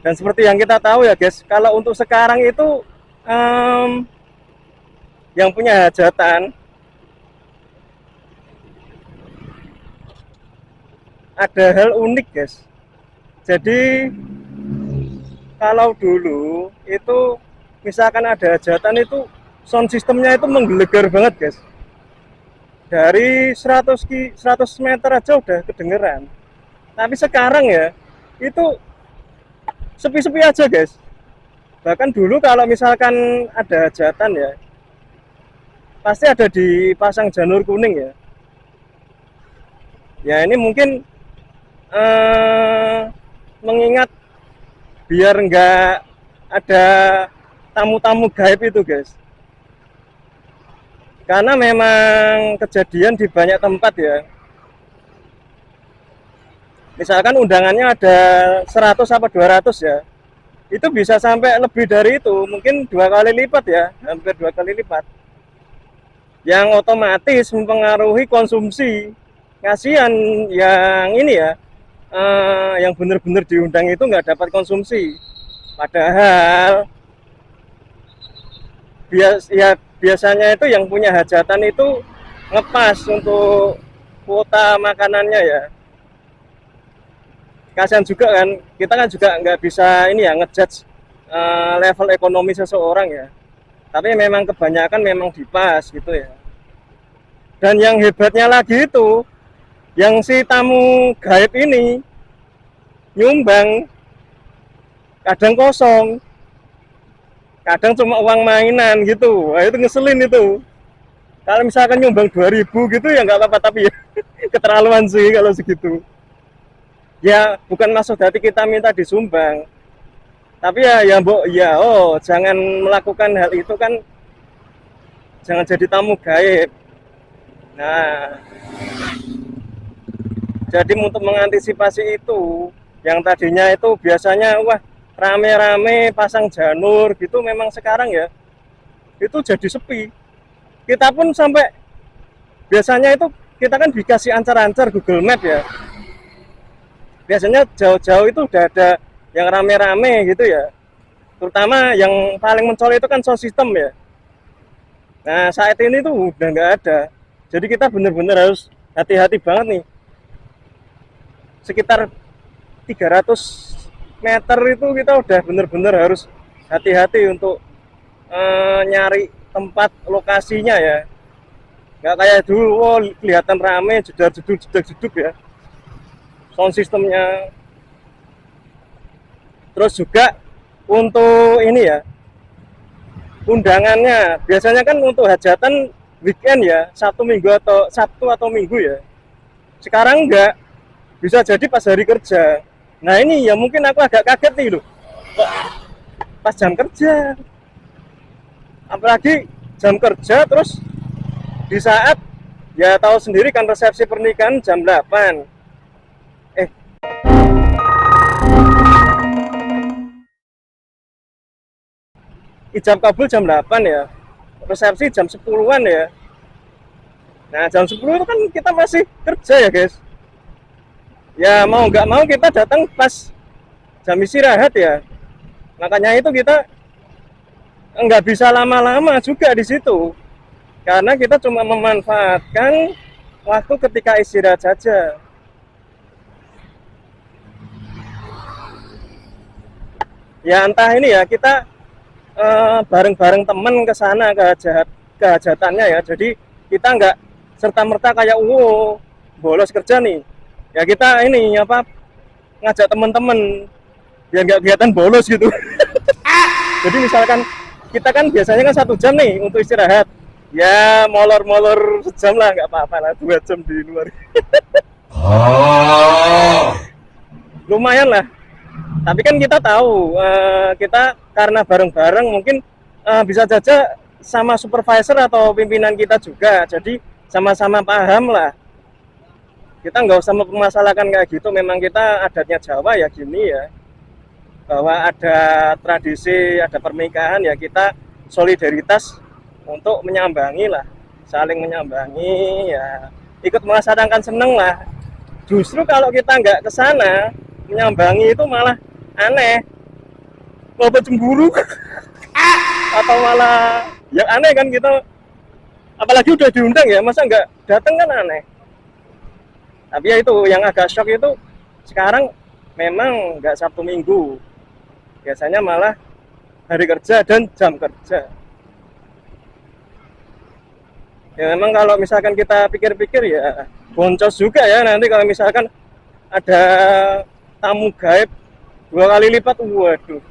Dan seperti yang kita tahu ya guys, kalau untuk sekarang itu em, yang punya hajatan ada hal unik guys. Jadi kalau dulu itu misalkan ada hajatan itu sound systemnya itu menggelegar banget guys. Dari 100 meter aja udah kedengeran. Tapi sekarang ya itu sepi-sepi aja guys. Bahkan dulu kalau misalkan ada hajatan ya pasti ada dipasang janur kuning ya. Ya ini mungkin mengingat biar nggak ada tamu-tamu gaib itu guys. Karena memang kejadian di banyak tempat ya. Misalkan undangannya ada 100 apa 200 ya. Itu bisa sampai lebih dari itu, mungkin 2 kali lipat ya, hampir 2 kali lipat. Yang otomatis mempengaruhi konsumsi. Kasihan yang ini ya, yang benar-benar diundang itu nggak dapat konsumsi. Padahal biasanya itu yang punya hajatan itu ngepas untuk kuota makanannya ya. Kasihan juga kan, kita kan juga nggak bisa ini ya ngejudge level ekonomi seseorang ya. Tapi memang kebanyakan memang dipas gitu ya. Dan yang hebatnya lagi itu, yang si tamu gaib ini nyumbang kadang kosong, kadang cuma uang mainan gitu. Wah, itu ngeselin itu. Kalau misalkan nyumbang 2.000 gitu ya nggak apa-apa, tapi ya keterlaluan sih kalau segitu. Ya bukan maksud hati kita minta disumbang, tapi ya mbok ya jangan melakukan hal itu kan, jangan jadi tamu gaib. Nah, jadi untuk mengantisipasi itu, yang tadinya itu biasanya wah rame-rame pasang janur gitu, memang sekarang ya itu jadi sepi. Kita pun sampai biasanya itu kita kan dikasih ancar-ancar Google Map ya. Biasanya jauh-jauh itu udah ada yang rame-rame gitu ya. Terutama yang paling mencolok itu kan sound system ya. Nah saat ini tuh udah nggak ada. Jadi kita benar-benar harus hati-hati banget nih. Sekitar 300 meter itu kita udah benar-benar harus hati-hati untuk nyari tempat lokasinya ya. Nggak kayak dulu, kelihatan rame, jedar-jeduk ya. Sound systemnya. Terus juga untuk ini ya, undangannya biasanya kan untuk hajatan weekend ya, Sabtu atau Minggu ya. Sekarang enggak, bisa jadi pas hari kerja. Nah ini ya mungkin aku agak kaget nih loh, kok pas jam kerja, apalagi jam kerja terus di saat ya tahu sendiri kan resepsi pernikahan jam 8. Ijab kabul jam 8 ya, resepsi jam 10-an ya. Nah jam 10 itu kan kita masih kerja ya guys. Ya mau nggak mau kita datang pas jam istirahat ya. Makanya itu kita nggak bisa lama-lama juga di situ. Karena kita cuma memanfaatkan waktu ketika istirahat saja. Ya entah ini ya, kita bareng-bareng temen ke sana ke hajatannya ya. Jadi kita nggak serta-merta kayak bolos kerja nih. Ya kita ini apa, ngajak teman-teman biar nggak kelihatan bolos gitu. Jadi misalkan kita kan biasanya kan 1 jam nih untuk istirahat. Ya molor-molor sejam lah, nggak apa-apa lah, 2 jam di luar. Lumayan lah. Tapi kan kita tahu, kita karena bareng-bareng mungkin bisa saja sama supervisor atau pimpinan kita juga. Jadi sama-sama paham lah. Kita nggak usah mempermasalahkan kayak gitu. Memang kita adatnya Jawa ya gini ya. Bahwa ada tradisi, ada pernikahan ya kita solidaritas untuk menyambangi lah. Saling menyambangi ya. Ikut merasakan seneng lah. Justru kalau kita nggak ke sana menyambangi itu malah aneh. apa cemburu atau malah yang aneh kan kita, apalagi udah diundang ya, masa nggak datang kan aneh. Tapi ya itu yang agak shock itu sekarang memang nggak Sabtu Minggu, biasanya malah hari kerja dan jam kerja. Ya memang kalau misalkan kita pikir-pikir ya boncos juga ya nanti kalau misalkan ada tamu gaib 2 kali lipat, waduh.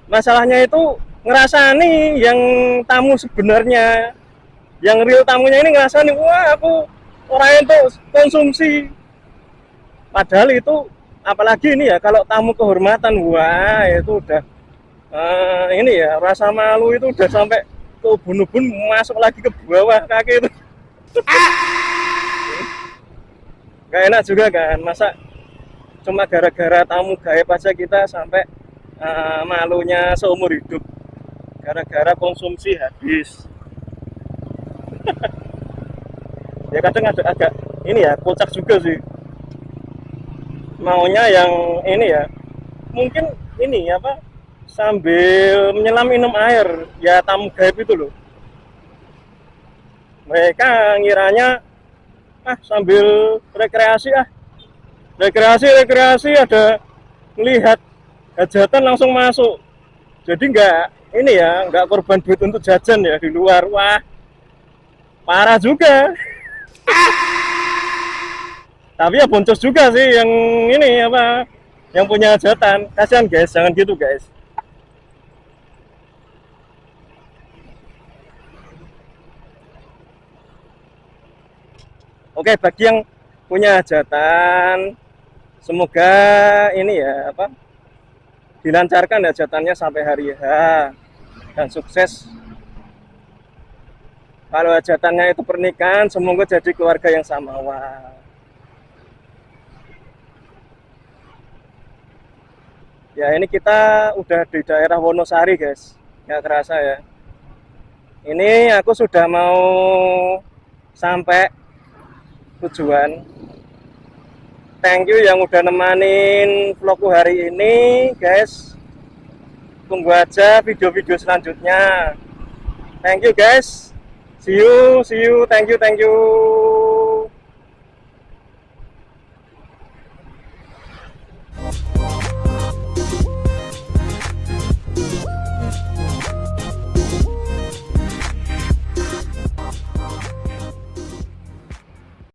Masalahnya itu ngerasani yang tamu sebenarnya, yang real tamunya ini ngerasani, wah aku orang itu konsumsi. Padahal itu apalagi ini ya kalau tamu kehormatan, wah itu udah ini ya rasa malu itu udah sampai ke ubun-ubun masuk lagi ke bawah kaki itu. Gak enak juga kan, masa cuma gara-gara tamu gaib aja kita sampai malunya seumur hidup gara-gara konsumsi habis. Ya kadang ada agak ini ya kocak juga sih, maunya yang ini ya mungkin ini apa sambil menyelam minum air ya tamu gaib itu loh, mereka ngiranya sambil rekreasi rekreasi ada melihat hajatan langsung masuk, jadi nggak ini ya nggak korban duit untuk jajan ya di luar. Wah parah juga. Tapi ya boncos juga sih yang ini apa yang punya hajatan, kasihan guys, jangan gitu guys. Oke, bagi yang punya hajatan semoga ini ya apa dilancarkan hajatannya sampai hari H dan sukses. Kalau hajatannya itu pernikahan, semoga jadi keluarga yang samawa. Ya ini kita udah di daerah Wonosari guys, nggak kerasa ya. Ini aku sudah mau sampai tujuan. Thank you yang udah nemanin vlogku hari ini guys. Tunggu aja video-video selanjutnya. Thank you guys. See you, thank you.